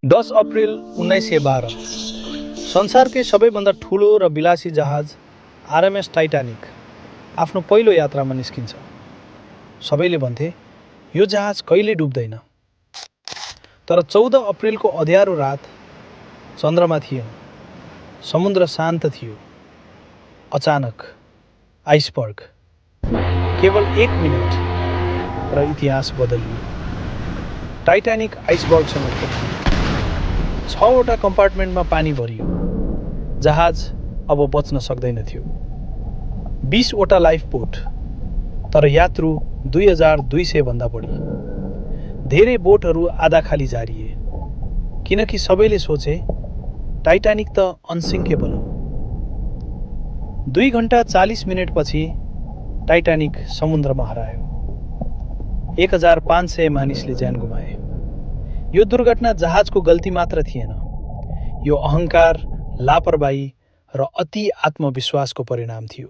10 April 1912 संसारकै सबैभन्दा ठुलो र विलासी जहाज आरएमएस टाइटानिक आफ्नो पहिलो यात्रामा निस्किन्छ। सबैले भन्थे यो जहाज कहिले डुब्दैन। तर 14 अप्रिलको अँध्यारो रात चन्द्रमा थिएन, समुद्र शान्त थियो। अचानक आइसबर्ग, केवल 1 मिनेट र इतिहास बदलियो। टाइटानिक आइसबर्गसँग ठोकियो। 6वटा कम्पार्टमेन्टमा पानी भरियो। जहाज अब बच्न सक्दैन थियो। 20वटा लाइफबोट, तर यात्रु 2200 भन्दा बढी। धेरै बोटहरू आधा खाली जारिए, किनकि सबैले सोचे टाइटानिक त अनसिङ्केबल हो। 2 घण्टा 40 मिनेटपछि टाइटानिक समुद्रमा हरायो। 1500 मानिसले ज्यान गुमाए। यो दुर्घटना जहाजको गल्ती मात्र थिएन, यो अहङ्कार, लापरवाही र अति आत्मविश्वासको परिणाम थियो।